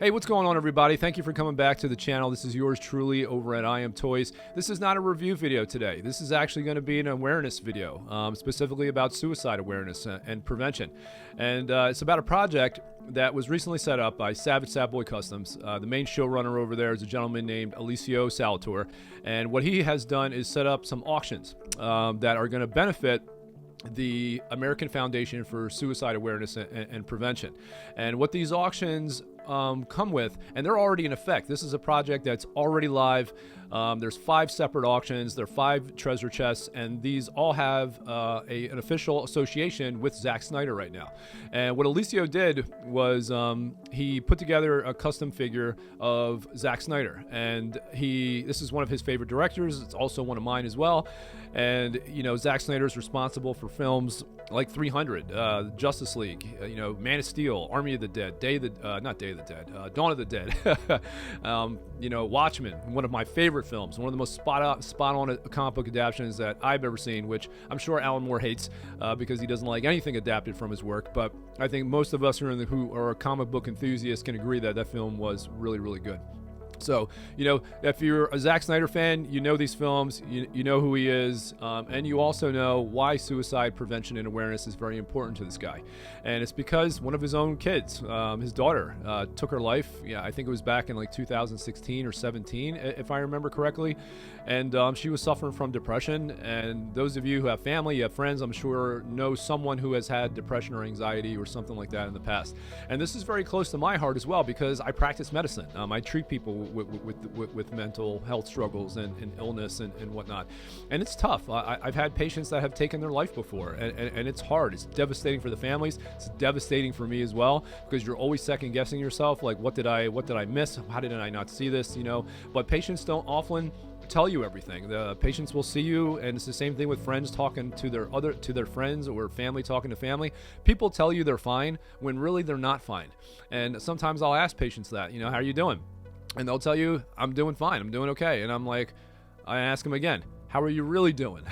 Hey, what's going on, everybody? Thank you for coming back to the channel. This is yours truly over at I Am Toys. This is not a review video today. This is actually going to be an awareness video, specifically about suicide awareness and prevention. And it's about a project that was recently set up by Savage Sad Boy Customs. The main showrunner over there is a gentleman named Alessio Salvatore. And what he has done is set up some auctions that are going to benefit the American Foundation for Suicide Awareness and Prevention. And what these auctions come with, and they're already in effect. This is a project that's already live. There's 5 separate auctions. There are 5 treasure chests, and these all have an official association with Zack Snyder right now. And what Alessio did was he put together a custom figure of Zack Snyder, and this is one of his favorite directors. It's also one of mine as well. And you know, Zack Snyder is responsible for films like 300, Justice League, Man of Steel, Army of the Dead, Dawn of the Dead, Watchmen, one of my favorite films, one of the most spot on comic book adaptations that I've ever seen, which I'm sure Alan Moore hates because he doesn't like anything adapted from his work. But I think most of us who are comic book enthusiasts can agree that that film was really, really good. So, if you're a Zack Snyder fan, you know these films, you know who he is, and you also know why suicide prevention and awareness is very important to this guy. And it's because one of his own kids, his daughter, took her life. Yeah, I think it was back in like 2016 or 17, if I remember correctly. And she was suffering from depression. And those of you who have family, you have friends, I'm sure know someone who has had depression or anxiety or something like that in the past. And this is very close to my heart as well because I practice medicine. I treat people with mental health struggles and illness and whatnot. And it's tough. I've had patients that have taken their life before, and it's hard. It's devastating for the families. It's devastating for me as well because you're always second guessing yourself, like what did I miss? How did I not see this? But patients don't often tell you everything. The patients will see you, and it's the same thing with friends talking to their friends or family talking to family. People tell you they're fine when really they're not fine. And sometimes I'll ask patients that, how are you doing? And they'll tell you, I'm doing fine, I'm doing okay. And I'm like, I ask them again, how are you really doing?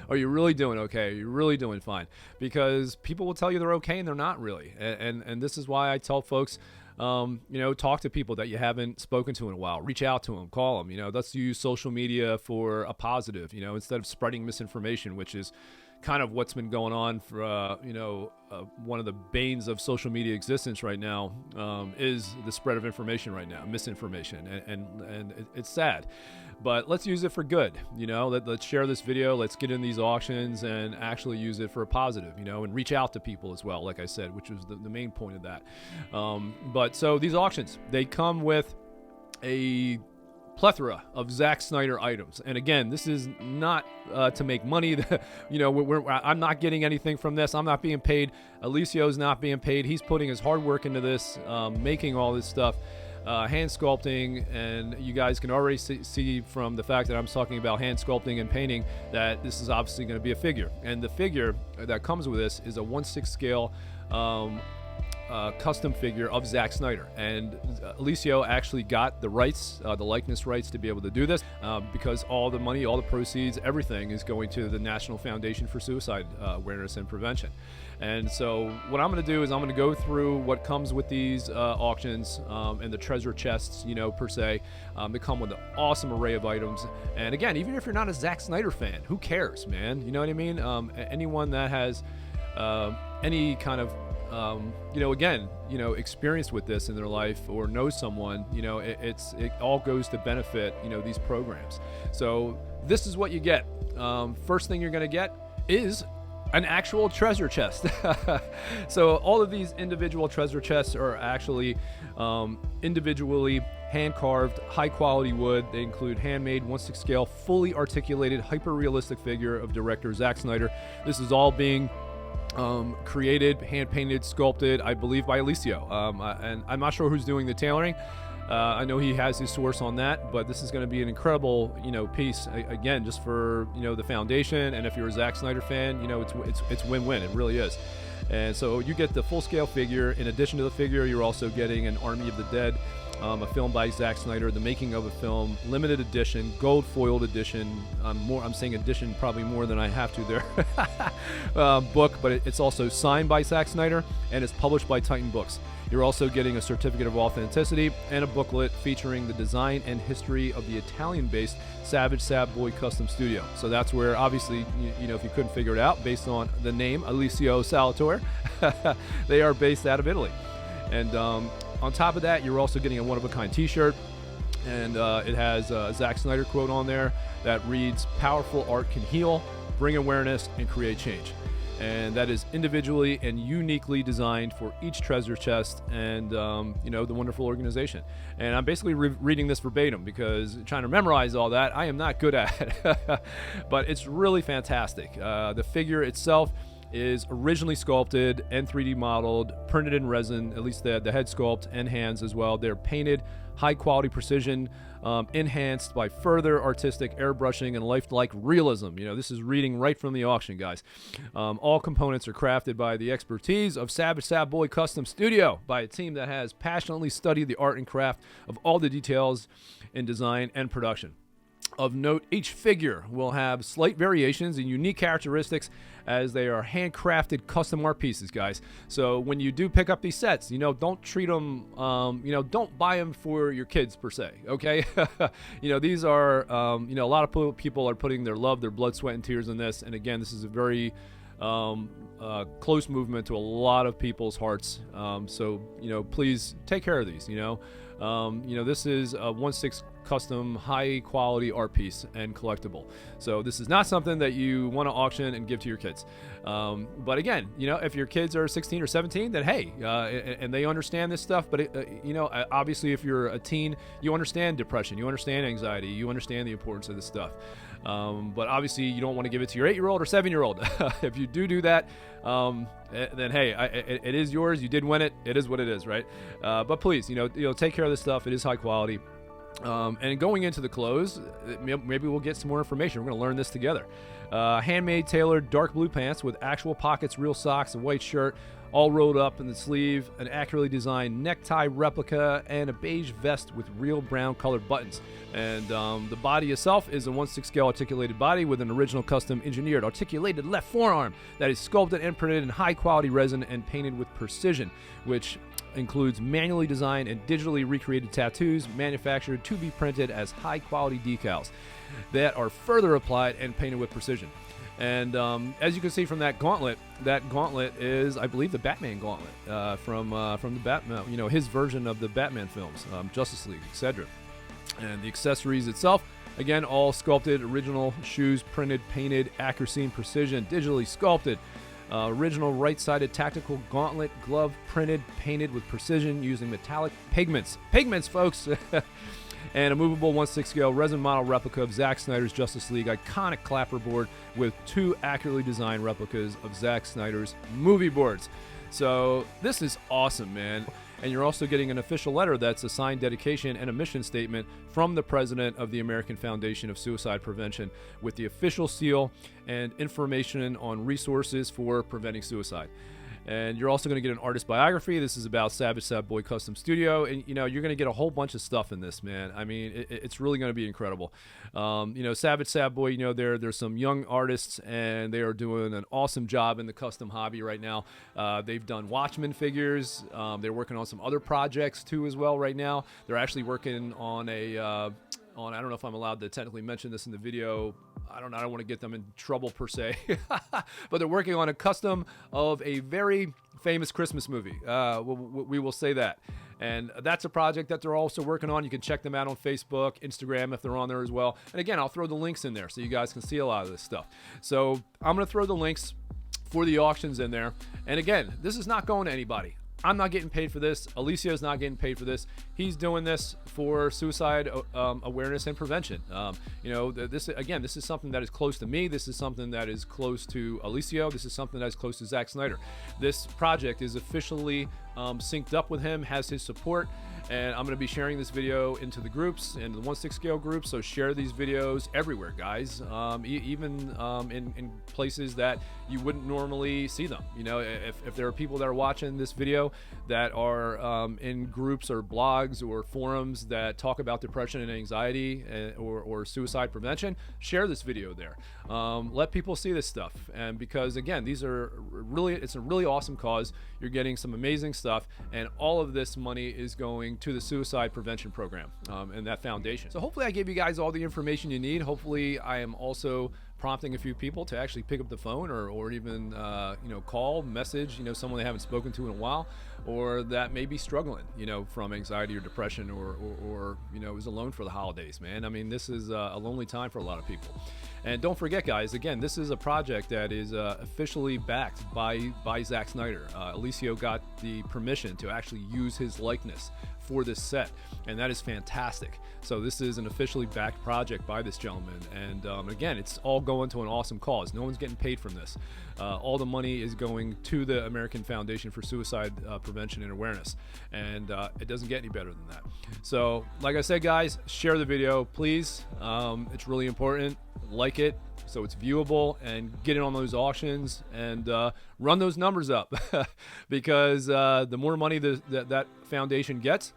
Are you really doing okay? Are you really doing fine? Because people will tell you they're okay and they're not really. And this is why I tell folks, talk to people that you haven't spoken to in a while. Reach out to them, call them. Let's use social media for a positive, instead of spreading misinformation, which is kind of what's been going on for, one of the banes of social media existence right now is the spread of information right now, misinformation, and it's sad. But let's use it for good, let's share this video, let's get in these auctions and actually use it for a positive, and reach out to people as well, like I said, which was the main point of that. But so these auctions, they come with a plethora of Zack Snyder items. And again, this is not to make money. I'm not getting anything from this. I'm not being paid. Alessio's not being paid. He's putting his hard work into this, making all this stuff, hand sculpting, and you guys can already see from the fact that I'm talking about hand sculpting and painting that this is obviously going to be a figure. And the figure that comes with this is a 1/6 scale custom figure of Zack Snyder, and Alessio actually got the rights, the likeness rights, to be able to do this because all the money, all the proceeds, everything is going to the National Foundation for Suicide Awareness and Prevention. And so what I'm going to do is I'm going to go through what comes with these auctions and the treasure chests, per se. They come with an awesome array of items. And again, even if you're not a Zack Snyder fan, who cares, man? You know what I mean? Anyone that has any kind of experienced with this in their life or knows someone, it all goes to benefit, these programs. So this is what you get. First thing you're going to get is an actual treasure chest. So all of these individual treasure chests are actually individually hand-carved, high-quality wood. They include handmade, 1/6 scale, fully articulated, hyper-realistic figure of director Zack Snyder. This is all being created, hand-painted, sculpted, I believe, by Alessio. And I'm not sure who's doing the tailoring. I know he has his source on that, but this is going to be an incredible, piece, again, just for, the foundation. And if you're a Zack Snyder fan, it's win-win. It really is. And so you get the full-scale figure. In addition to the figure, you're also getting an Army of the Dead, a film by Zack Snyder, the making of a film, limited edition, gold foiled edition. I'm saying edition probably more than I have to there. Book, but it's also signed by Zack Snyder and it's published by Titan Books. You're also getting a certificate of authenticity and a booklet featuring the design and history of the Italian-based Savage Sad Boy Custom Studio. So that's where, obviously, you know, if you couldn't figure it out based on the name Alessio Salvatore, they are based out of Italy. And on top of that, you're also getting a one-of-a-kind t-shirt, and it has a Zack Snyder quote on there that reads, "Powerful art can heal, bring awareness, and create change." And that is individually and uniquely designed for each treasure chest and, you know, the wonderful organization. And I'm basically reading this verbatim because trying to memorize all that, I am not good at. But it's really fantastic. The figure itself is originally sculpted and 3D modeled, printed in resin, at least the head sculpt and hands as well. They're painted, high quality precision, enhanced by further artistic airbrushing and lifelike realism. You know, this is reading right from the auction, guys. All components are crafted by the expertise of Savage Sad Boy Custom Studio, by a team that has passionately studied the art and craft of all the details in design and production. Of note, each figure will have slight variations and unique characteristics as they are handcrafted custom art pieces, guys. So when you do pick up these sets, you know, don't treat them, you know, don't buy them for your kids per se, okay? You know, these are, you know, a lot of people are putting their love, their blood, sweat, and tears in this. And again, this is a very close movement to a lot of people's hearts. So, you know, please take care of these, you know. You know, this is a 1/6 custom high quality art piece and collectible. So this is not something that you want to auction and give to your kids. But again, you know, if your kids are 16 or 17, then hey, and they understand this stuff. But you know, obviously if you're a teen, you understand depression, you understand anxiety, you understand the importance of this stuff. But obviously you don't want to give it to your 8-year-old or 7-year-old. If you do that, then hey, it is yours. You did win it. It is what it is, right? But please, you know, take care of this stuff. It is high quality. And going into the close, maybe we'll get some more information. We're going to learn this together. Handmade, tailored, dark blue pants with actual pockets, real socks, a white shirt, all rolled up in the sleeve, an accurately designed necktie replica, and a beige vest with real brown colored buttons. And the body itself is a 1/6 scale articulated body with an original custom engineered articulated left forearm that is sculpted and printed in high quality resin and painted with precision, which includes manually designed and digitally recreated tattoos manufactured to be printed as high quality decals that are further applied and painted with precision. And as you can see from that gauntlet is, I believe, the Batman gauntlet from the Batman, you know, his version of the Batman films, Justice League, etc. And the accessories itself, again, all sculpted, original shoes, printed, painted, accuracy and precision, digitally sculpted. Original right-sided tactical gauntlet, glove, printed, painted with precision using metallic pigments. Pigments, folks! And a movable 1/6 scale resin model replica of Zack Snyder's Justice League iconic clapperboard with 2 accurately designed replicas of Zack Snyder's movie boards. So this is awesome, man. And you're also getting an official letter that's a signed dedication and a mission statement from the president of the American Foundation of Suicide Prevention with the official seal and information on resources for preventing suicide. And you're also going to get an artist biography. This is about Savage Sad Boy Custom Studio. And, you know, you're going to get a whole bunch of stuff in this, man. I mean, it's really going to be incredible. You know, Savage Sad Boy, you know, there's some young artists, and they are doing an awesome job in the custom hobby right now. They've done Watchmen figures. They're working on some other projects, too, as well right now. They're actually working on I don't know if I'm allowed to technically mention this in the video. I don't want to get them in trouble per se, but they're working on a custom of a very famous Christmas movie. We will say that. And that's a project that they're also working on. You can check them out on Facebook, Instagram, if they're on there as well. And again, I'll throw the links in there so you guys can see a lot of this stuff. So I'm going to throw the links for the auctions in there. And again, this is not going to anybody. I'm not getting paid for this. Alessio's not getting paid for this. He's doing this for suicide awareness and prevention. You know, this is something that is close to me. This is something that is close to Alessio. This is something that is close to Zack Snyder. This project is officially synced up with him, has his support, And I'm going to be sharing this video into the groups, into the 1/6 scale groups. So share these videos everywhere, guys. Even in places that you wouldn't normally see them. You know, if there are people that are watching this video that are in groups or blogs or forums that talk about depression and anxiety or suicide prevention, share this video there. Let people see this stuff. And because again, it's a really awesome cause. You're getting some amazing stuff, and all of this money is going to the suicide prevention program and that foundation. So hopefully I gave you guys all the information you need. Hopefully I am also prompting a few people to actually pick up the phone or even call, message someone they haven't spoken to in a while, or that may be struggling from anxiety or depression or is alone for the holidays. Man, I mean, this is a lonely time for a lot of people. And don't forget, guys, again, this is a project that is officially backed by Zack Snyder. Alicio got the permission to actually use his likeness for this set, and that is fantastic. So this is an officially backed project by this gentleman, and again, it's all going to an awesome cause. No one's getting paid from this. All the money is going to the American Foundation for Suicide Prevention and Awareness, and it doesn't get any better than that. So like I said, guys, share the video, please. It's really important. Like it so it's viewable, and get it on those auctions and run those numbers up because the more money that foundation gets,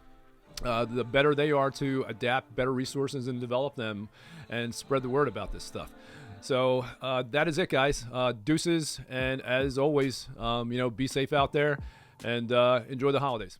the better they are to adapt better resources and develop them and spread the word about this stuff. So that is it, guys. Deuces, and as always, be safe out there and enjoy the holidays.